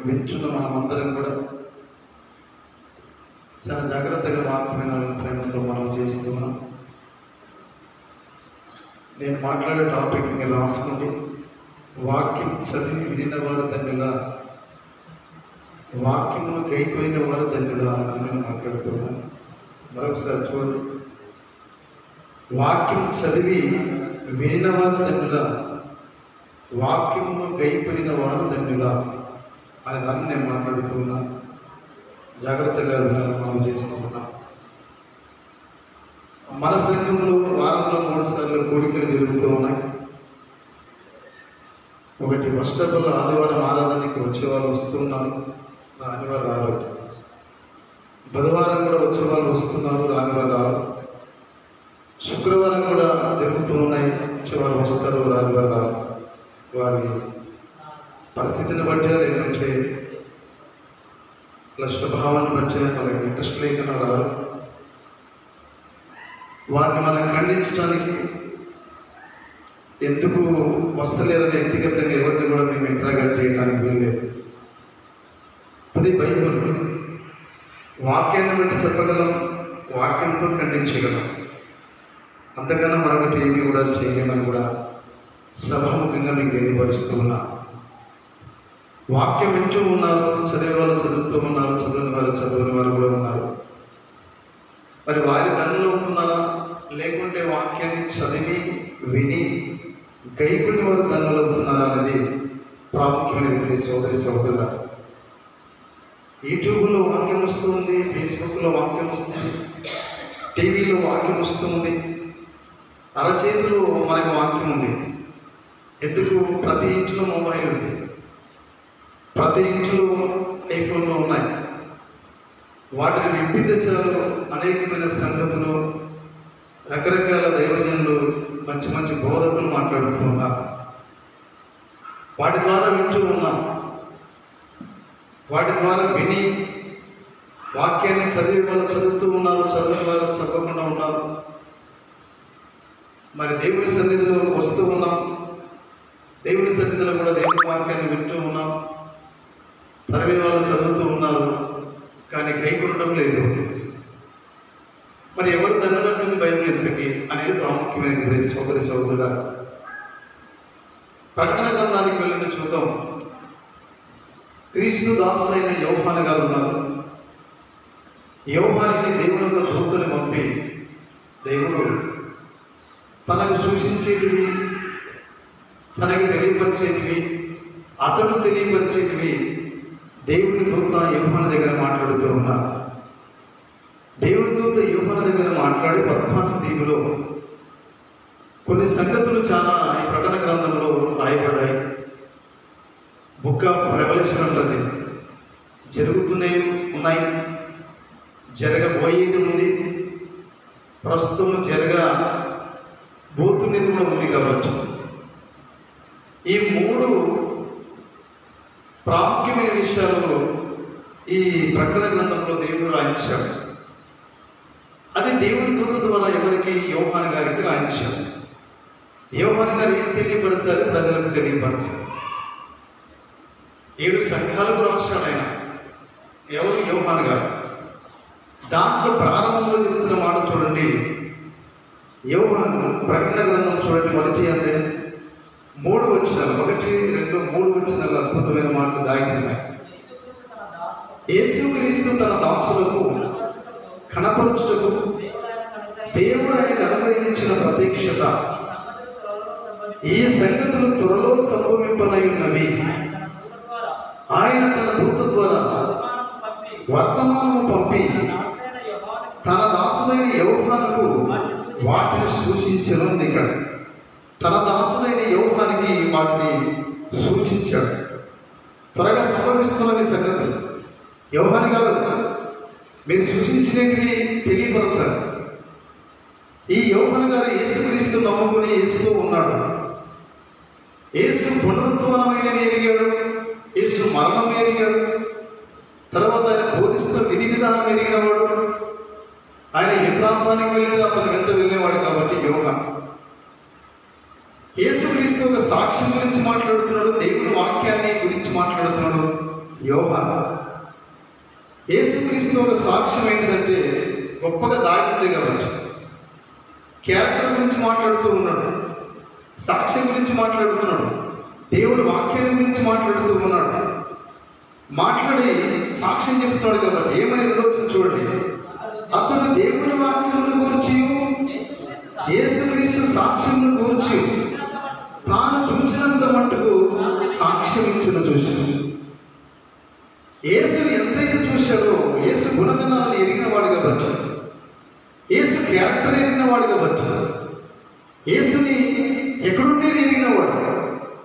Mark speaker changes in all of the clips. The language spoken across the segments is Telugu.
Speaker 1: వింటున్న మనమందరం కూడా చాలా జాగ్రత్తగా వాక్యమైన ప్రేమతో మనం చేస్తున్నాం. నేను మాట్లాడే టాపిక్ మీరు రాసుకోండి. వాక్యం చదివి వినిన వారు ధన్యులా, వాక్యమును కైపోయిన వారు ధన్యులా అని నేను మాట్లాడుతున్నాను. మరొకసారి చూడండి. వాక్యం చదివి వినిన వారు ధన్యులా, వాక్యమును కైపోయిన వారు ధన్యులా అనే దాన్ని నేను మాట్లాడుతున్నాను. జాగ్రత్తగా మనం చేస్తున్నాం. మన సంఘంలో వారంలో 3 సార్లు కూడికలు జరుగుతూ ఉన్నాయి. ఒకటి ఫస్ట్ ఆఫ్ ఆల్ ఆదివారం ఆరాధనకి వచ్చేవాళ్ళు వస్తున్నారు, రానివారు రారు. బుధవారం కూడా వచ్చేవాళ్ళు వస్తున్నారు, రానివారు రారు. శుక్రవారం కూడా జరుగుతూ ఉన్నాయి, వచ్చేవాళ్ళు వస్తారు, రానివారు రారు. వారి పరిస్థితిని బట్టి లేకుంటే వాళ్ళ స్వభావాన్ని బట్టి వాళ్ళకి ఇంట్రెస్ట్ లేకుండా రారు. వారిని మనం ఖండించడానికి ఎందుకు వస్తలేరని వ్యక్తిగతంగా ఎవరిని కూడా మేము ఇంట్రాగేట్ చేయడానికి వీల్లేదు. అది బైబిల్ వాక్యాన్ని బట్టి చెప్పగలం, వాక్యంతో ఖండించగలం. అంతకన్నా మరొకటి ఏమి కూడా చేయలేమని కూడా సభాముఖంగా మీకు తెలియపరుస్తూ ఉన్నా. వాక్యం వింటూ ఉన్నారు, చదివే వాళ్ళు చదువుతూ ఉన్నారు, చదివిన వారు కూడా ఉన్నారు. మరి వారి ధనులు అవుతున్నారా, లేకుంటే వాక్యాన్ని చదివి విని గైకుని వారు ధనులు అవుతున్నారా అనేది ప్రాముఖ్యమైనది. సోదరుల యూట్యూబ్లో వాక్యం వస్తుంది, ఫేస్బుక్లో వాక్యం వస్తుంది, టీవీలో వాక్యం వస్తుంది, అరచేతిలో మనకు వాక్యం ఉంది. ఎందుకు? ప్రతి ఇంట్లో మొబైల్ ఉంది, ప్రతి ఇంట్లో ఐఫోన్లు ఉన్నాయి. వాటిని విప్పితే చాలు అనేకమైన సంగతులు, రకరకాల దైవజనులు, మంచి మంచి బోధకులు మాట్లాడుతూ ఉన్నారు. వాటి ద్వారా వింటూ ఉన్నాం. వాటి ద్వారా విని వాక్యాన్ని చదివే వాళ్ళు చదువుతూ ఉన్నారు, చదివే వాళ్ళు చదవకుండా ఉన్నారు. మరి దేవుని సన్నిధిలో వస్తూ ఉన్నాం, దేవుని సన్నిధిలో కూడా దేవుని వాక్యాన్ని వింటూ ఉన్నాం. చదివే వాళ్ళు చదువుతూ ఉన్నారు, కానీ కైకొనడం లేదు. మరి ఎవరు ధనులంటుంది బైబిల్ ఎంతకి అనేది ప్రాముఖ్యమైనది. సోదరుల ప్రకటన గ్రంథానికి వెళ్ళిన చూద్దాం. క్రీస్తు దాసులైన యోహాను గారు ఉన్నారు. యోహానికి దేవుని యొక్క దూతని పంపి దేవుడు తనకు సూచించేటివి, తనకి తెలియపరిచేటివి, అతడు తెలియపరిచేటివి దేవుని దూత యోహాను దగ్గర మాట్లాడుతూ ఉన్నారు. దేవుని దూత యోహాను దగ్గర మాట్లాడి పద్మాసు దీవులో కొన్ని సంగతులు చాలా ఈ ప్రకటన గ్రంథంలో రాయబడ్డాయి. బుక్ ఆఫ్ రెవల్యూషన్ అంటుంది. జరుగుతూనే ఉన్నాయి, జరగబోయేది ఉంది, ప్రస్తుతం జరగబోతున్నది కూడా ఉంది. కాబట్టి ఈ 3 ప్రాముఖ్యమైన విషయాలు ఈ ప్రకటన గ్రంథంలో దేవుడు రాయించాడు. అది దేవుని దూత ద్వారా ఎవరికి? యోహాను గారికి రాయించాడు. యోహాను గారు ఏం తెలియపరచాలి? ప్రజలకు తెలియపరచాలి. 7 సంఘాలకు రాశాడు ఆయన. ఎవరు? యోహాను గారు. దాంట్లో ప్రారంభంలో చెబుతున్న మాట చూడండి. యోహాను ప్రకటన గ్రంథం చూడండి, మొదటి అధ్యాయం 3 వచనాలు, 1, 2, 3 వచనాలు అద్భుతమైన మాటలు దాగి ఉన్నాయి. యేసుక్రీస్తు తన దాసులకు కనపరచుటకు దేవుడు ఆయనకు అనుగ్రహించిన ప్రత్యక్షత, ఈ సంగతులు త్వరలో సంభవింపనై ఉన్నవి. ఆయన తన దూత ద్వారా వర్తమానము పంపి తన దాసులైన యోహానుకు వాటిని సూచించను. ఇక్కడ తన దాసులైన యోహానికి వాటిని సూచించాడు. త్వరగా సంభవిస్తున్నవి సంగతులు. యోహాను గారు మీరు సూచించినవి తెలియపరచాలి. ఈ యోహాను గారు యేసుక్రీస్తు నమ్ముకుని యేసుతో ఉన్నాడు. యేసు పునరుత్థానమైనది ఎరిగాడు, యేసు మరణం ఎరిగాడు, తర్వాత ఆయన బోధిస్తూ విధి విధానం ఎరిగినవాడు. ఆయన ఏ ప్రాంతానికి వెళ్ళిందో అతని వెంట వెళ్ళేవాడు. కాబట్టి యోహాను యేసుక్రీస్తు ఒక సాక్ష్యం గురించి మాట్లాడుతున్నాడు, దేవుని వాక్యాన్ని గురించి మాట్లాడుతున్నాడు యోహాను. యేసుక్రీస్తు ఒక సాక్ష్యం ఏంటిదంటే గొప్పగా దాగింది కాబట్టి క్యారెక్టర్ గురించి మాట్లాడుతూ ఉన్నాడు, సాక్ష్యం గురించి మాట్లాడుతున్నాడు, దేవుని వాక్యాన్ని గురించి మాట్లాడుతూ ఉన్నాడు. మాట్లాడి సాక్ష్యం చెప్తున్నాడు కాబట్టి ఏమని రెండవచనం చూడండి, అతను దేవుని వాక్యమును గురించి యేసుక్రీస్తు సాక్ష్యమును గురించి తాను చూసినంత మట్టుకు సాక్ష్యం ఇచ్చిన చూశాడు. యేసు ఎంతైతే చూశాడో, యేసు గుణగణాలను ఎరిగిన వాడు కాబట్టి, యేసు క్యారెక్టర్ ఎరిగిన వాడు కాబట్టి, యేసుని ఎక్కడుండేది ఎరిగిన వాడు,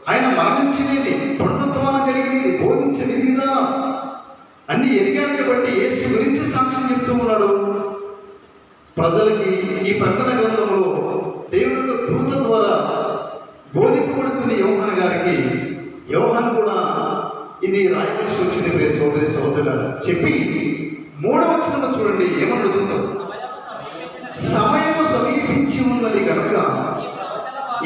Speaker 1: ఆయన మరణించినది, పండుత్వాన కలిగినది, బోధించిన విధానం అన్ని ఎరిగాడు కాబట్టి యేసు గురించి సాక్ష్యం చెప్తూ ఉన్నాడు ప్రజలకి. ఈ ప్రకటన గ్రంథంలో దేవుని దూత ద్వారా బోధింపబడుతుంది యోహాను గారికి. యోహాను కూడా ఇది రాయవలసి వచ్చింది ప్రియ సోదరి సోదరులారా చెప్పి 3వ వచనంలో చూడండి ఏమన్నా చూద్దాం. సమయము సమీపించి ఉన్నది కనుక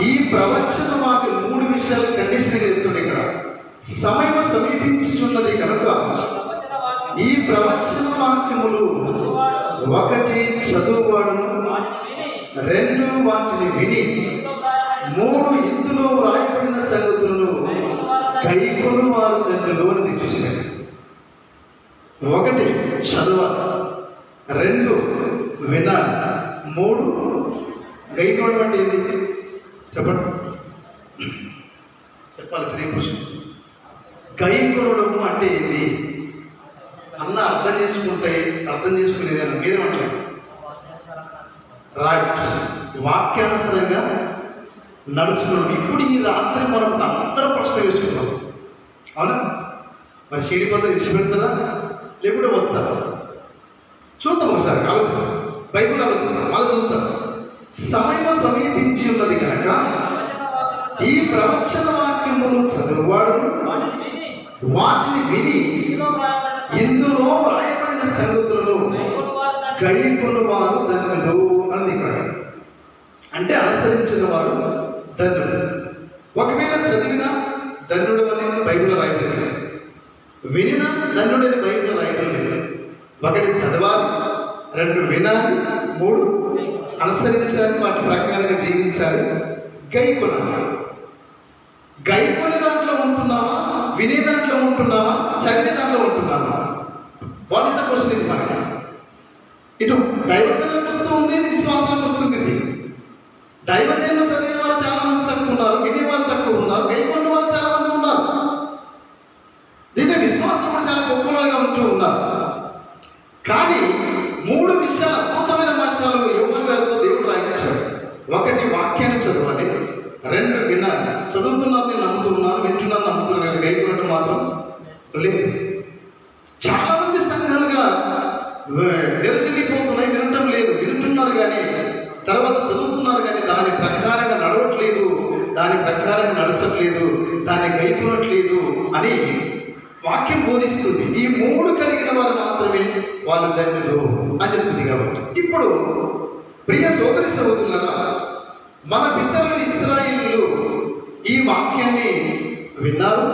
Speaker 1: ఈ ప్రవచన మాకు 3 విషయాలు కండిషన్గా చెప్తుంది ఇక్కడ. సమయము సమీపించుచున్నది కనుక ఈ ప్రవచన వాక్యములు 1 చదువువాడును, 2 వాటిని విని, 3 ఇందులో వ్రాయబడిన సంగతులను కైకొను వారు దానిలోని చూసినారు. 1 చదవాలి, 2 వినాలి, 3 కైకొనడం అంటే ఏంటి చెప్పండి, చెప్పాలి శ్రీకృష్ణ. కైకొనడము అంటే ఏంటి అన్న అర్థం చేసుకునేది అన్న మీరేమంటారు? రైట్, వాక్యానుసారంగా నడుచుకున్నాం. ఇప్పుడు ఈ రాత్రి మనం అందరం ప్రశ్న వేసుకున్నాం, అవునా? మరి షీడిపత్రం ఇచ్చిపెడతారా లేకుంటే వస్తారా? చూద్దాం ఒకసారి, ఆలోచన బైబిల్ ఆలోచన మళ్ళీ చదువుతాం. సమయం సమీపించి ఉన్నది కనుక ఈ ప్రవచన వాక్యములు చదువువాడు వాటిని విని ఇందులో వ్రాయబడిన సంగతులను కైకొను వారు ధన్యులు అన్నది ఇక్కడ. అంటే అనుసరించిన వారు ధన్యుడు. ఒకవేళ చదివినా ధన్యుడు అని బైబిల్లో రాయబడింది, వినినా ధన్యుడని బైబిల్లో రాయబడింది. 1 చదవాలి, 2 వినాలి, 3 అనుసరించాలి, వాటి ప్రకారంగా జీవించాలి, గైకొనాలి. గైకొనే దాంట్లో ఉంటున్నామా, వినే దాంట్లో ఉంటున్నామా, చదివే దాంట్లో ఉంటున్నామా? What is the question? ఇది మనకి ఇటు దైవజనులకు వస్తూ ఉంది, విశ్వాసాలకు వస్తుంది. ఇది దైవజనులు చదివే వారు చాలా మంది తక్కువ ఉన్నారు, వినేవారు తక్కువ ఉన్నారు, గైకొనే వారు చాలా మంది ఉన్నారు. దీంట్లో విశ్వాసం కూడా చాలా గొప్పగా ఉంటూ ఉన్నారు. కానీ 3 విషయాలు, అద్భుతమైన అంశాలు యోహాను గారితో దేవుడు రాయించాడు. 1 వాక్యాన్ని చదవాలి, 2 వినాలి. చదువుతున్నారు, నేను నమ్ముతున్నాను, వింటున్నాను, నమ్ముతున్నాను, గైకొనడం మాత్రం లేదు. చాలా మంది సంఘాలుగా విరచిల్లిపోతున్నాయి, వినటం లేదు, వింటున్నారు కానీ తర్వాత చదువుతున్నారు కానీ దాని ప్రకారంగా నడవట్లేదు, దాని ప్రకారంగా నడచట్లేదు, దాన్ని గైకొనట్లేదు అని వాక్యం బోధిస్తుంది. ఈ 3 కలిగిన వారు మాత్రమే వాళ్ళు ధన్యులు అని చెప్తుంది. కాబట్టి ఇప్పుడు ప్రియ సోదరి సోదరులారా, మన పితరులు ఇశ్రాయేలీయులు ఈ వాక్యాన్ని విన్నారు,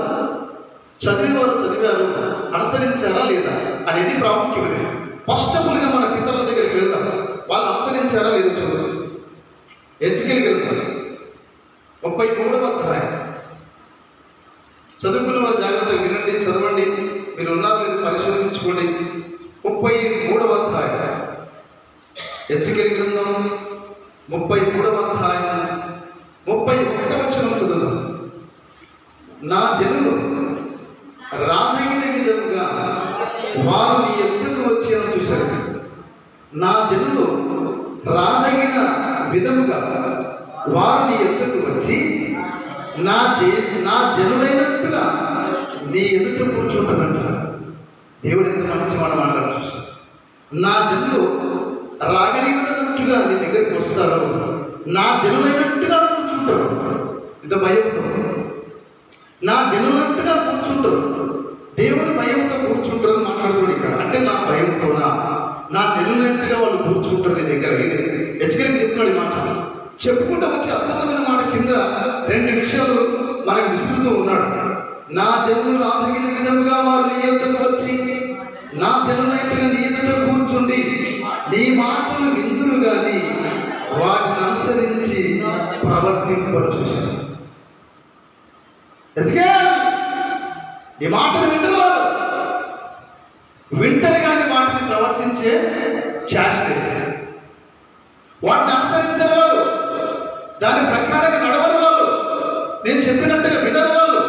Speaker 1: చదివిన వారు చదివారు, అనుసరించారా లేదా అనేది ప్రాముఖ్యమైనది. ఫస్ట్ ఆఫ్ ఆల్గా మన పితరుల దగ్గరికి వెళ్దాం, వాళ్ళు అనుసరించారా లేదో చూద్దాం. హెచ్కేల్ గ్రంథం 33వ అధ్యాయం. చదువుకున్న వారు జాగ్రత్తగా వినండి, చదవండి, మీరు ఉన్నారు లేదు పరిశోధించుకోండి. 33వ అధ్యాయం హెచ్కేల్ గ్రంథం 33వ అధ్యాయం 31వ వచనం చదువుదాం. నా జనులు రాదగిన విధముగా వారు నీ ఎద్దుకు వచ్చేలా చూశారు. నా జనులు రాదగిన విధముగా వారు నీ ఎద్దుకు వచ్చి నా జనులైనట్టుగా నీ ఎదుట కూర్చుంటారంట. దేవుడు ఎంత మంచి మాట మాట్లాడుతూ చూస్తాడు. నా జనులు రాగలిగినట్టుగా నీ దగ్గరికి వస్తారు, నా జనులైనట్టుగా కూర్చుంటారు. ఇంత భయంతో నా జనులైనట్టుగా కూర్చుంటారు, దేవుని భయంతో కూర్చుంటారు అని మాట్లాడుతున్నాడు ఇక్కడ. అంటే నా భయంతోనా, నా జనులైనట్టుగా వాళ్ళు కూర్చుంటారు నీ దగ్గర. హెచ్చరిక చెప్తున్నాడు ఈ మాట. చెప్పుకుంటూ వచ్చే అద్భుతమైన మాట కింద రెండు విషయాలు మనకు విసురుతూ ఉన్నాడు. నా జనులు రాదగిన విధముగా వారు నీ యొద్దకు వచ్చి నా జనులైనట్టుగా నీ ఎదుట కూర్చుండి నీ మాటలు విందురు గాని వాటిని అనుసరించి ప్రవర్తింపరు. చూశాను ఈ మాటలు వింటారు, వారు వింటరు కానీ వాటిని ప్రవర్తించే చేస్తే వాటిని అనుసరించరు వాళ్ళు, దాని ప్రకారంగా నడవరు వాళ్ళు, నేను చెప్పినట్టుగా వినరు వాళ్ళు.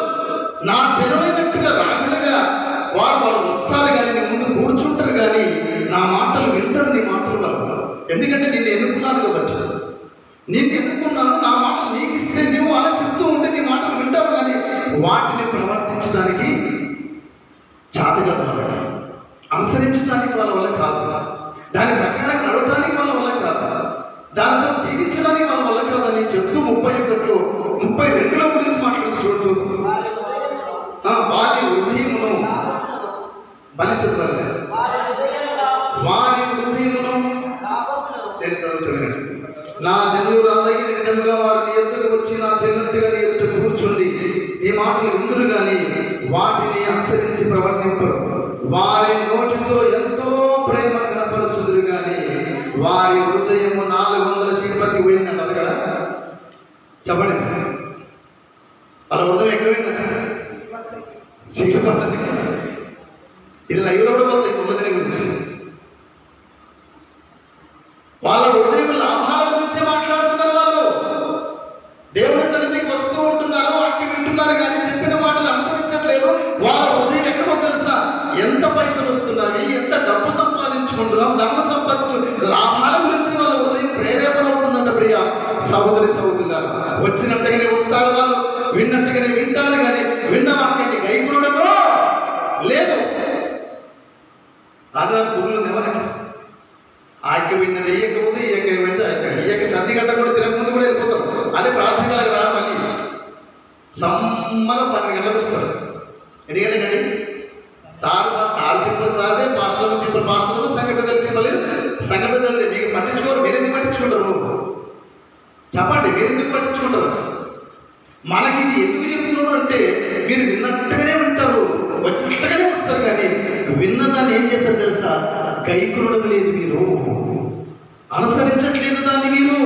Speaker 1: నా జనమైనట్టుగా రాగలగా వాళ్ళు వస్తారు కానీ నీ ముందు కూర్చుంటారు కానీ నా మాటలు వింటారు, నీ మాటలు వాళ్ళు. ఎందుకంటే నిన్ను ఎన్నుకున్నాను కాబట్టి, నిన్ను ఎన్నుకున్నాను, నా మాటలు నీకు ఇస్తే నువ్వు అలా చెప్తూ ఉంటే నీ మాటలు వింటావు కానీ వాటిని ప్రవర్తించడానికి చేత కాదు వాళ్ళకి, అనుసరించడానికి వాళ్ళ వల్ల కాదు, దాని ప్రకారం నడవడానికి వాళ్ళ వల్ల కాదు, దానితో జీవించడానికి వాళ్ళ వల్ల కాదని చెప్తూ 31లో 32లో గురించి మాట్లాడుతూ చూడుతూ వారి హృదయమును బలి చదవాలి, వారి హృదయమును నేను చదువుతున్నాను. నా జనులు రాదగిన విధముగా వారు నీ ఎదుటకు వచ్చి నా చెల్లెట్టుగా నీ ఎదుట కూర్చుండి నీ మాటలు విందురు కానీ వాటిని అనుసరించి ప్రవర్తింపరు. వారి నోటితో ఎంతో ప్రేమ కనపరచుదురు కానీ వారి హృదయము 400 శిఖపతి పోయింది అన్నారు కదా. చెప్పండి, వాళ్ళ హృదయం ఎక్కడ పోయిందంట? శిఖపతి. ఇది లైవ్లో కూడా పోతాయి ఉన్నదిని గురించి. వాళ్ళ హృదయం లాభాల గురించే మాట్లాడుతున్నారు. వాళ్ళు దేవుని సన్నిధికి వస్తూ ఉంటున్నారు, వాక్యం వింటున్నారు కానీ చెప్పిన మాటలు అనుసరించట్లేదు. వాళ్ళ హృదయం ఎక్కడో తెలుసా? ఎంత పైసలు వస్తున్నాయి, ఎంత డబ్బు సంపాదించుకుంటున్నాం, ధర్మ సంపాదించు లాభాల గురించి వాళ్ళ హృదయం ప్రేరేపణ అవుతుందంట. ప్రియ సహోదరి సహోదరులారా, వచ్చినట్టుగానే వస్తారు వాళ్ళు, విన్నట్టుగానే వింటారు కానీ విన్న వాక్యాన్ని గైకొనడమో లేదు. ఆదివారం పువ్వులు ఎవరికి ఆక్యమైందంటే ఇయ్యకపోతే ఇయ్యకపోతే ఇయ్యక సర్ది గంట కూడా తిరగముందు కూడా వెళ్ళిపోతాం. అదే ప్రార్థనలకు రాడు, మళ్ళీ సమ్మగా 12 గంటలకు వస్తారు. ఎన్ని గంటలండి? సార్ తిప్పలు సార్దే, మాస్టర్లు తిప్పలు మాస్టర్లు, సంఘ పెద్దలు తిప్పలు సంఘ పెద్దలు. మీకు పట్టించుకోరు, మీరెందుకు పట్టించుకుంటారు? చెప్పండి, మీరెందుకు పట్టించుకుంటారు? మనకి ఇది ఎందుకు చెప్తున్నారు అంటే మీరు విన్నట్టుగానే ఉంటారు, వచ్చినట్టుగానే వస్తారు కానీ విన్నదాన్ని ఏం చేస్తారు తెలుసా? గైకొనడం లేదు, మీరు అనుసరించట్లేదు దాన్ని. మీరు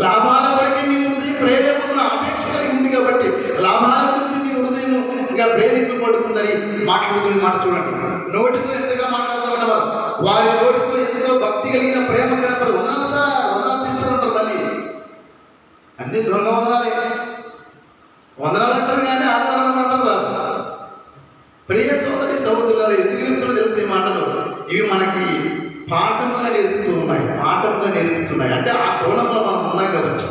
Speaker 1: లాభాల వరకే మీ హృదయం ప్రేరేపణ అపేక్ష కలిగి ఉంది కాబట్టి లాభాల గురించి మీ హృదయం ఇంకా ప్రేరేపబడుతుందని మాట్లాడుతున్న మాట చూడండి. నోటితో ఎంతగా మాట్లాడతామన్న వారి నోటితో ఎంతో భక్తి కలిగిన ప్రేమ కనపడు. వందనాలు సార్, వందనాలు సిస్టర్ అంటారు. మళ్ళీ అన్ని దొంగ వందనాలే, వందనాలు అంటారు కానీ ఆదివారం మాత్రం రాదు. ప్రియ సోదరి సహోదరులారా, ఎందుకు చెప్తున్నా తెలిసే మాటలు ఇవి మనకి పాఠముగా నేర్పుతున్నాయి. అంటే ఆ కోణంలో మనం ఉన్నాం కాబట్టి,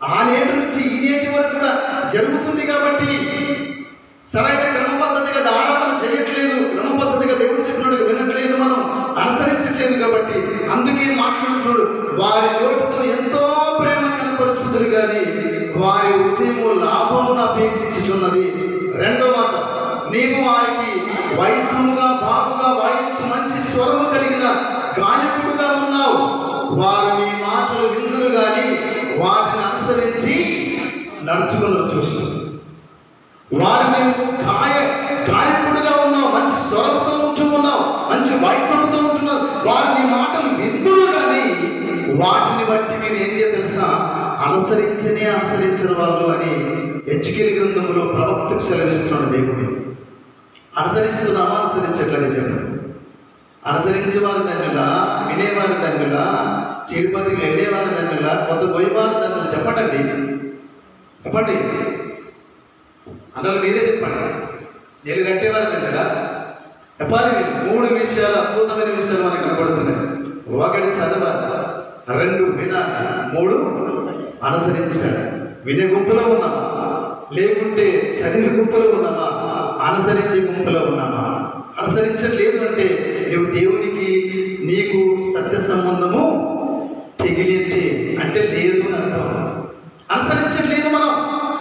Speaker 1: ఆ నేటి నుంచి ఈ నేటి వరకు కూడా జరుగుతుంది కాబట్టి సరైన క్రమ పద్ధతిగా ఆరాధన చేయట్లేదు, క్రమ పద్ధతిగా దేవుడు చెప్పినట్టు వినట్లేదు, మనం అనుసరించట్లేదు కాబట్టి అందుకే మాట్లాడుతున్నాడు. వారి నోటితో ఎంతో ప్రేమ కనపరుచుదురు కానీ వారి హృదయము లాభమును అపేక్షించుచున్నది. రెండో మాట, నీవు వారికి వైద్యముగా బాగుగా వాయించి మంచి స్వరము కలిగిన గాయకుడుగా ఉన్నావు. వారు నీ మాటలు విందురు కానీ వాటిని అనుసరించి నడుచుకుని చూస్తారు. వారు నీవు గాయకుడుగా ఉన్నావు, మంచి స్వరంతో ఉంటున్నావు, మంచి వాయిద్యంతో ఉంటున్నావు. వారు నీ మాటలు విందురు కానీ వాటిని బట్టి మీరు ఏం చేయాలి తెలుసా? అనుసరించిన వాళ్ళు అని హెచ్కేల్ గ్రంథములో ప్రవక్తకు సెలవిస్తున్నాడు దేవుడు. అనుసరిస్తున్నామా? అనుసరించట్లేదు చెప్పండి. అనుసరించేవారు ధన్యులా, వినేవారు ధన్యులా, చీడిపతికి వెళ్ళేవారు ధన్యులా, కొంత పోయేవారు ధన్యులు? చెప్పండి, చెప్పండి, అందులో మీరే చెప్పండి. నేను కట్టేవారు ధన్యులా? చెప్పాలి మీరు. 3 విషయాలు, అద్భుతమైన విషయాలు మనకు కనపడుతున్నాయి. 1 చదవాలి, 2 వినాలి, 3 అనుసరించాలి. వినే గుంపులో ఉన్నామా లేకుంటే చదివే గుంపులో ఉన్నామా? అనుసరించే గుంపులో ఉన్నామా? అనుసరించట్లేదు అంటే నువ్వు దేవునికి నీకు సత్య సంబంధము తెగిలించే అంటే లేదు అని అర్థం. అనుసరించట్లేదు మనం,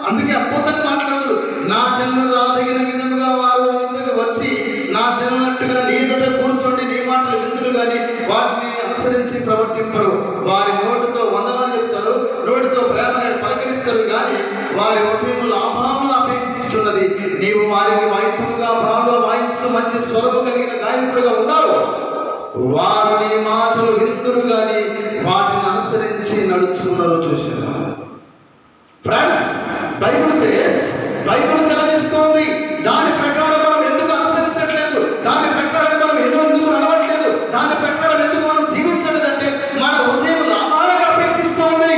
Speaker 1: అందుకే అద్భుతంగా మాట్లాడుతాడు. నా జనులు రాదగిన విధముగా వారు ఎందుకు వచ్చి నా జనులట్టుగా నీ ఎదుట కూర్చోండి నీ మాటలు విందురు కానీ వాటిని అనుసరించి ప్రవర్తింపరు. వారి నోటితో వందనాలు చెప్తారు నోటితో ప్రేమగా పలకరిస్తారు కానీ వారి హృదయములు అభావములు అపేక్షించున్నది. నీవు వారికి వాయిద్యముగా భావంలో వాయించు మంచి స్వరము కలిగిన గాయకుడుగా ఉన్నావు. వారు నీ మాటలు విందురు కానీ వాటిని అనుసరించి నడుచుకున్నారో చూశాను. ఫ్రెండ్స్, బైబిల్ సెలవిస్తోంది. దాని ప్రకారం మనం ఎందుకు అనుసరించట్లేదు? దాని ప్రకారం మనం ఎందుకు నడవట్లేదు? దాని ప్రకారం ఎందుకు మనం జీవించలేదంటే మన హృదయం లాభాలుగా అపేక్షిస్తోంది.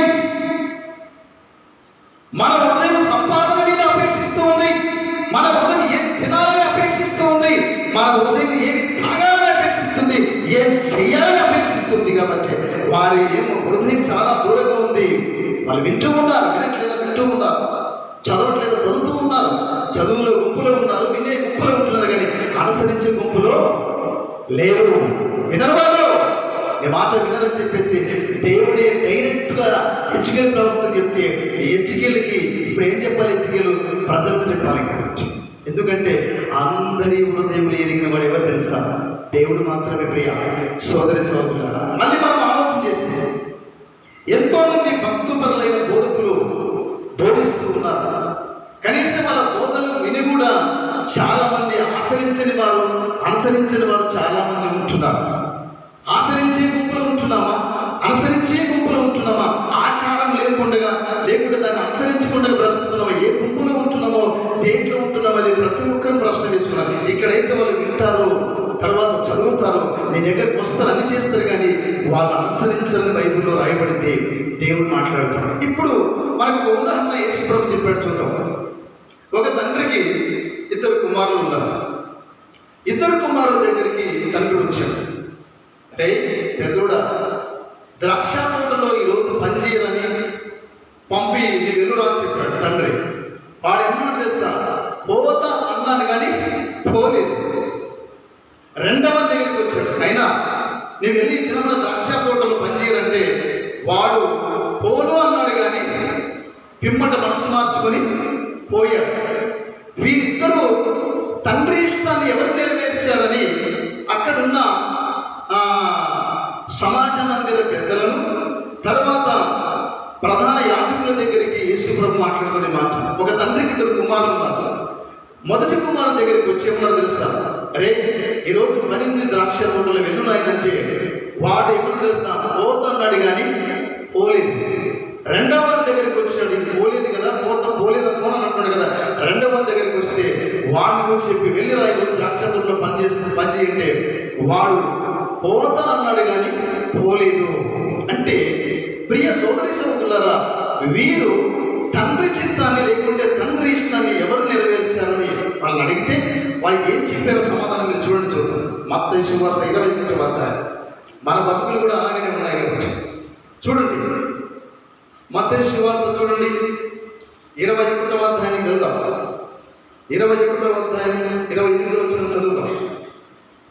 Speaker 1: మన హృదయం సంపాదన మీద అపేక్షిస్తూ ఉంది. మన హృదయం ఏం తినాలని అపేక్షిస్తూ ఉంది. మన హృదయం ఏమి తాగాలని అపేక్షిస్తుంది, ఏం చేయాలని అపేక్షిస్తుంది. కాబట్టి వారి ఏమో హృదయం చాలా దూరంగా ఉంది. వాళ్ళు వింటూ ఉన్నారు, వినట్లేదా? వింటూ ఉన్నారు. చదవట్లేదా? చదువుతూ ఉన్నారు. చదువులో గుంపులో ఉన్నారు, వినే గుంపులో ఉంటున్నారు కానీ అనుసరించే గుంపులో లేరు. వినరు వాళ్ళు. ఈ మాట వినరని చెప్పేసి దేవుడే డైరెక్ట్గా హెచ్కేల్ ప్రవక్త చెప్తే హెచ్కేల్కి ఇప్పుడు ఏం చెప్పాలి? హెచ్కేలు ప్రజలకు చెప్పాలి కాబట్టి. ఎందుకంటే అందరి హృదయములు ఎరిగిన వాడు ఎవరు తెలుసా? దేవుడు మాత్రమే. ప్రియ సోదరి సోదరులారా, మళ్ళీ మనం ఆలోచన చేస్తే ఎంతోమంది భక్తుపరులైన బోధకులు బోధిస్తూ ఉన్నారు. కనీసం వాళ్ళ బోధనలు విని కూడా చాలా మంది అనుసరించని వారు చాలా మంది ఉంటున్నారు. ఆచరించే గుంపులో ఉంటున్నామా? అనుసరించే గుంపులో ఉంటున్నామా? ఆచారం లేకుంటే దాన్ని అనుసరించకుండా బ్రతుకుతున్నామా? ఏ గుంపులో ఉంటున్నామో, దేంట్లో ఉంటున్నామో అది ప్రతి ఒక్కరు ప్రశ్న వేస్తున్నారు. ఇక్కడైతే వాళ్ళు వింటారు, తర్వాత చదువుతారు, మీ దగ్గరకు వస్తారు, అన్ని చేస్తారు కానీ వాళ్ళు అనుసరించాలని బైబిల్లో రాయబడితే దేవుడు మాట్లాడుతున్నాడు. ఇప్పుడు మనకు ఒక ఉదాహరణ యేసు ప్రభు చెప్పాడు, చూద్దాం. ఒక తండ్రికి 2 కుమారులు ఉన్నారు. 2 కుమారుల దగ్గరికి తండ్రి వచ్చాడు. రే పెద్దోడా, ద్రాక్ష తోటలో ఈరోజు పనిచేయాలని పంపి నీ వెలురా అని చెప్పాడు తండ్రి. వాడు ఏమన్నాడు తెలుసా? పోతా అన్నాను కానీ పోలేదు. రెండవ దగ్గరికి వచ్చాడు. అయినా నువ్వు వెళ్ళి దినమున ద్రాక్ష తోటలో పనిచేయాలంటే వాడు పోను అన్నాడు కానీ పిమ్మట మనసు మార్చుకొని పోయాడు. వీరిద్దరూ తండ్రి ఇష్టాన్ని ఎవరు నెరవేర్చారని అక్కడున్న సమాజ మందిర పెద్దలను, తర్వాత ప్రధాన యాజకుల దగ్గరికి యేసు ప్రభు మాట్లాడుతున్న మాట. ఒక తండ్రికి 2 కుమారులు ఉన్నారు. మొదటి కుమారు దగ్గరికి వచ్చేమన్నారు తెలుసా? అరే ఈరోజు 12 ద్రాక్ష తోటలు వెళ్ళున్నాయంటే వాడు ఎప్పుడు తెలుసా? పోతన్నాడు కానీ పోలేదు. రెండవ దగ్గరికి వచ్చాడు, పోలేదు కదా, పోలేదు పోనని అంటున్నాడు కదా. రెండవ దగ్గరికి వస్తే వాడిని కూడా చెప్పి వెళ్ళిరా, ఈరోజు ద్రాక్ష తోటలో పని చేయంటే వాడు పోతా అన్నాడు కానీ పోలేదు. అంటే ప్రియ సోదరి సోదరులారా, వీరు తండ్రి చిత్తాన్ని లేకుంటే తండ్రి ఇష్టాన్ని ఎవరు నెరవేర్చారని వాళ్ళని అడిగితే వాళ్ళు ఏం చెప్పారో సమాధానం మీరు చూద్దాం. మత్తయి సువార్త 21వ అధ్యాయం. మన బతుకులు కూడా అలాగనే ఉన్నాయి కాబట్టి చూడండి. మత్తయి సువార్త చూడండి, 21వ అధ్యాయానికి వెళ్దాం. 21వ అధ్యాయం 28వ వచనం చదువుతాం.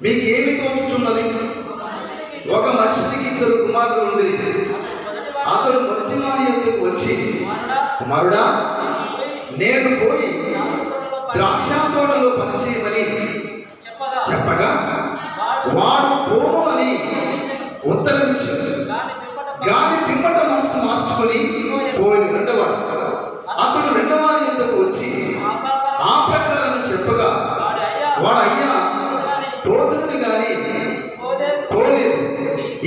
Speaker 1: మీకు ఏమి తోచుచున్నది? ఒక మనిషికి 2 కుమారులు ఉండిరి. అతడు మొదటి వారి యొద్దకు వచ్చి, కుమారుడా, నేను పోయి ద్రాక్ష తోటలో పనిచేయమని చెప్పగా వాడు పోను అని ఉత్తరమిచ్చాడు. గాని పిమ్మట మనసు మార్చుకొని పోయిన రెండవాడు. అతడు రెండవారి యొద్దకు వచ్చి ఆ ప్రకారం చెప్పగా వాడు అయ్యా తోదుని కానీ పోలేదు.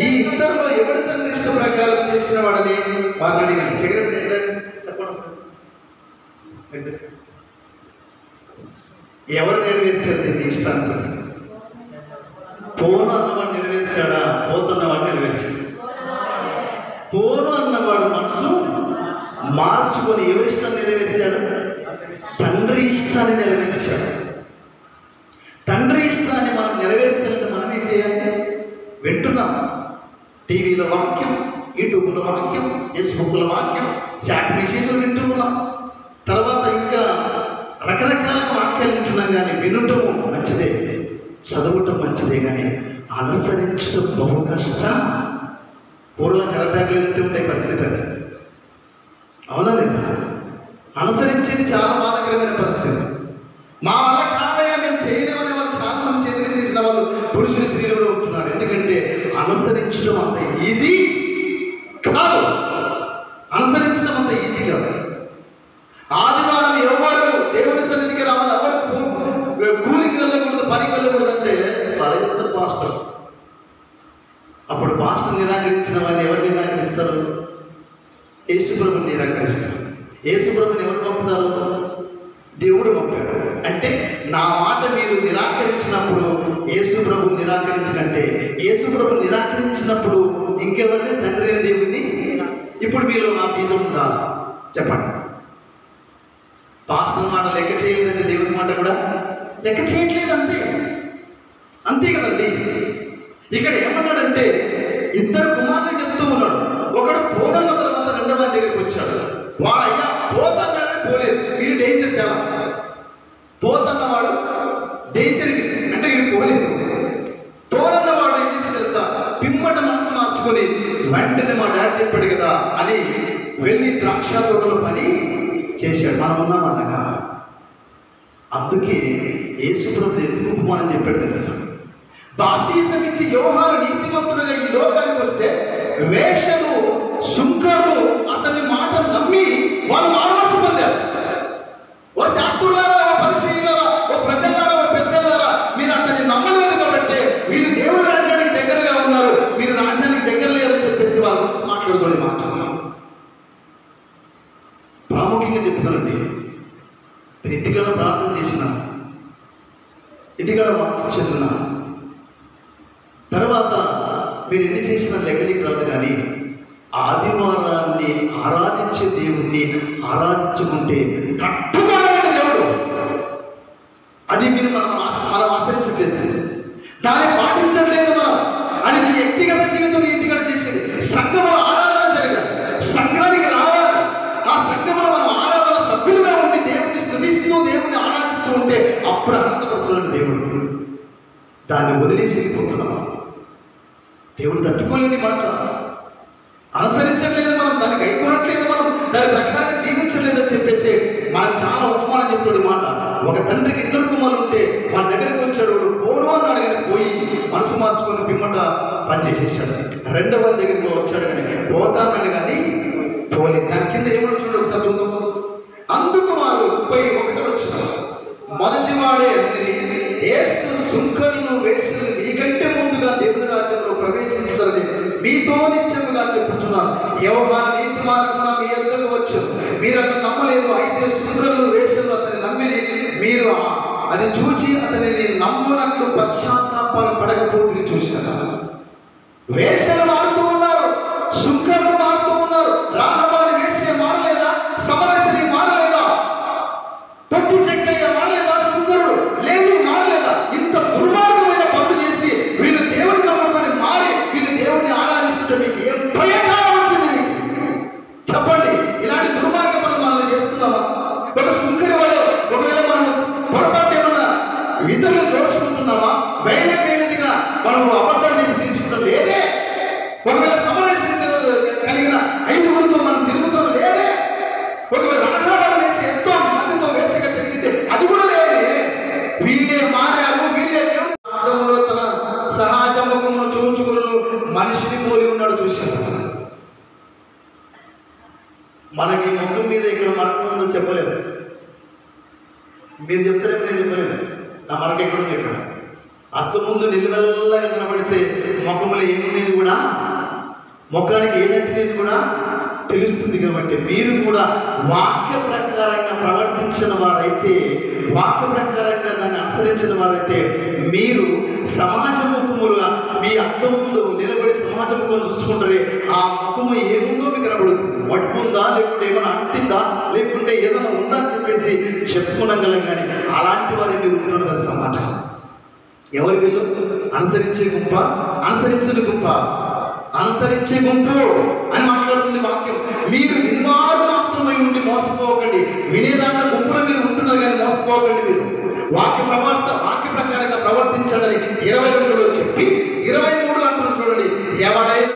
Speaker 1: ఈ ఇద్దరిలో ఎవరి తండ్రి ఇష్ట ప్రకారం చేసిన వాడని వారిని అడిగాను. సెక్రటరీ ఎట్లేదు చెప్పండి సార్, ఎవరు నెరవేర్చారు దీన్ని ఇష్టాన్ని చెప్పండి. పోను అన్నవాడు నెరవేర్చాడా? పోతున్నవాడు నెరవేర్చాడు. పోను అన్నవాడు మనసు మార్చుకొని ఎవరి ఇష్టాన్ని నెరవేర్చాడు? తండ్రి ఇష్టాన్ని నెరవేర్చాడు. తండ్రి ఇష్టాన్ని మనం నెరవేర్చాలంటే మనం ఏం చేయాలి? వింటున్నాం. టీవీలో వాక్యం, యూట్యూబ్లో వాక్యం, ఫేస్బుక్లో వాక్యం, చాట్ మెసేజ్లు వింటున్నాం. తర్వాత ఇంకా రకరకాల వాక్యాలు వింటున్నాం. కానీ వినటం మంచిదే, చదవటం మంచిదే, కానీ అనుసరించడం బహు కష్టం. పూర్వం కరెక్ట్గా ఉండే పరిస్థితి అది. అవునా లేదా? అనుసరించేది చాలా బాధాకరమైన పరిస్థితి. మా వల్ల కాదయా, మేము చేయలేమనే వాళ్ళు చాలా మంది చేతిని తీసిన వాళ్ళు పురుషులు స్త్రీలు కూడా ఉంటున్నారు. ఎందుకంటే అనుసరించడం అంత ఈజీ కాదు. అనుసరించడం కూలికి వెళ్ళకూడదు, పనికి వెళ్ళకూడదు అంటే పరిగెత్తారు పాస్టర్. అప్పుడు పాస్టర్ నిరాకరించిన వారిని ఎవరు నిరాకరిస్తారు? యేసుప్రభుని నిరాకరిస్తారు. యేసుప్రభుని ఎవరు పంపుతారు? దేవుడు పంపాడు. అంటే నా మాట మీరు నిరాకరించినప్పుడు యేసుప్రభుని నిరాకరించినట్టే. యేసుప్రభుని నిరాకరించినప్పుడు ఇంకెవరిని? తండ్రి అయిన దేవుడిని. ఇప్పుడు మీలో ఆ బీజం ఉందా? చెప్పండి. పాస్టర్ మాట లెక్క చేయలేదంటే దేవుని మాట కూడా లెక్క చేయట్లేదు. అంతే కదండి. ఇక్కడ ఏమన్నాడంటే ఇద్దరు కుమారులు చెప్తూ ఉన్నాడు. ఒకడు పోదన్న తర్వాత రెండవ దగ్గరికి వచ్చాడు. వాడయ్యా పోతన్నాడని పోలేదు. వీడు డేంజర్ చాలా. పోతన్నవాడు డేంజర్ అంటే వీడు పోలేదు. పోనన్నవాడు ఏం చేసి తెలుసా? పిమ్మట మనసు మార్చుకొని వెంటనే మా డాడీ చెప్పాడు కదా అని వెళ్ళి ద్రాక్ష తోటలో పని చేశాడు. మనం ఉన్నాం అనగా. అందుకే యేసుప్రభు ఎందుకు ఉపమానం చెప్పాడు తెలుసా? బాప్తీసం ఇచ్చి యోహాను నీతిమంతుడుగా ఈ లోకానికి వస్తే వేషలు సుంకరులు అతని మాట నమ్మి వాళ్ళు మారుమనసు పొందారు. ఓ శాస్త్రులారా, ఓ పరిశీలారా, ఓ ప్రజలారా, ఓ పెద్దలారా, మీరు అతన్ని నమ్మలేదు కాబట్టి వీళ్ళు దేవుడి రాజ్యానికి దగ్గరగా ఉన్నారు, మీరు రాజ్యానికి దగ్గర లేరని చెప్పేసి వాళ్ళ గురించి మాట్లాడుతూ మాట ప్రాముఖ్యంగా చెప్తానండి. నేను ఇంటికాడ ప్రార్థన చేసిన, ఇంటికాడ వాక్యం చదివిన తర్వాత మీరు ఎన్ని చేసిన లెక్కడికి రాదు. కానీ ఆదివారాన్ని ఆరాధించే దేవుణ్ణి ఆరాధించుకుంటే తట్టుకోలేని దేవుడు. అది మీరు మనం ఆచరించట్లేదు, దాన్ని పాటించట్లేదు మనం. అది నీ వ్యక్తిగత జీవితం ఇంటికాడ చేసేది. సంఘంలో ఆరాధన జరగాలి, సంఘానికి రావాలి. ఆ సంఘంలో మనం ఆరాధన సభ్యులుగా ఉండి దేవుని స్తుతిస్తూ దేవుని ఆరాధిస్తూ ఉంటే అప్పుడు ఆనందపడుతున్నాడు దేవుడు. దాన్ని వదిలేసి వెళ్ళిపోతున్నాం. దేవుడు తట్టుకోలేని మాట. అనుసరించట్లేదు మనం, దాన్ని గైకొనట్లేదు మనం, దాని ప్రకారంగా జీవించలేదని చెప్పేసి మనం చాలా ఉపమానం చెప్తాడు మాట. ఒక తండ్రికి ఇద్దరు కుమారులు ఉంటే మన దగ్గరికి వచ్చాడు. పోను అన్నాడు కానీ పోయి మనసు మార్చుకొని పిమ్మట పనిచేసేసాడు. రెండవ దగ్గరికి వచ్చాడు కానీ పోతా అన్నాడు కానీ పోలేదు. దాని కింద ఏమన్నా చూడండి ఒకసారి చూద్దాం. అందుకు వారు 31 వచ్చిన మొదటి వాడే యేసు సుంకరులు వేషలు మీకంటే ముందుగా దేవుని రాజ్యంలో ప్రవేశించుతారని మీతో నిత్యముగా చెప్పుచున్నాను. యోహాను నీతి మార్గమున మీ యొద్దకు వచ్చారు, మీరు అతను నమ్మలేదు. అయితే సుంకరులు వేషలు అతని నమ్మిని, మీరు అది చూచి అతనిని నమ్మునట్లు పశ్చాత్తాపడకపోతే చూశారు. వేషలు మారుతూ ఉన్నారు, సుంకరులు మారుతూ ఉన్నారు. రాహబాని వేషే మారలేదా? సమరసని మారలేదా? పొట్టి చెక్కయ్య మారలేదా? సుంకరుడు లేవి మారలేదా? ఇంత దుర్మార్గమైన పనులు చేసి వీళ్ళు దేవుని నమ్ముకొని మారి వీళ్ళు దేవుడిని ఆరాధిస్తుంటే మీకు ఏ ప్రయోజనం వచ్చింది? మీకు చెప్పండి. ఇలాంటి దుర్మార్గ పనులు మనం చేస్తున్నామా? ఒక సుంకరి వల్ల ఒకవేళ మనం పొరపాటు ఏమన్నా ఇతరులు దోషుకుంటున్నామా? వేలదిగా మనం అబద్ధాన్ని తీసుకుంటాం లేదే. ఒకవేళ సమరసని కలిగిన 5గురితో మనం తిరుగుతాం లేదే. ఒకవేళ రణహారం వేసి ఎంతో మందితో వేసగా తిరిగితే అది కూడా లేదే. వీళ్ళే మారారు, వీళ్ళే దేవుని అర్థంలో తన సహజ ముఖమును చూచుకును మనిషిని పోలి ఉన్నాడు. చూశాను. మనకి ముఖం మీద ఇక్కడ మరక ఉందో చెప్పలేదు. మీరు చెప్తారేమో, నేను చెప్పలేదు. నా మరక ఎక్కడుంది? ఇక్కడ అద్దం ముందు నిలువెల్లగా కనబడితే ముఖంలో ఏముండేది కూడా, ముఖానికి ఏదంటేది కూడా తెలుస్తుంది. కాబట్టి మీరు కూడా వాక్య ప్రకారంగా ప్రవర్తించిన వారైతే, వాక్య ప్రకారంగా దాన్ని అనుసరించిన వారైతే మీరు సమాజ ముఖములుగా మీ అద్దం ముందు నిలబడి సమాజ ముఖం చూసుకుంటారే ఆ ముఖము ఏముందో మీకు కనబడుతుంది. మట్టుకుందా, లేకుంటే ఏమైనా అంటిందా, లేకుంటే ఏదైనా ఉందా అని చెప్పేసి చెప్పుకోనగలం. కానీ అలాంటి వారి మీరు ఉంటున్నారు సమాజం. ఎవరి వీళ్ళు? అనుసరించే గుంప, అనుసరించని గుంప, అనుసరించే గుంపు అని మాట్లాడుతుంది వాక్యం. మీరు వినివారు మాత్రమే ఉండి మోసపోకండి. వినేదాంట్లో గుంపులో మీరు ఉంటున్నారు కానీ మోసపోకండి. మీరు వాక్య ప్రకారంగా ప్రవర్తించండి 22లో చెప్పి 23 అంటున్నారు చూడండి. ఎవడై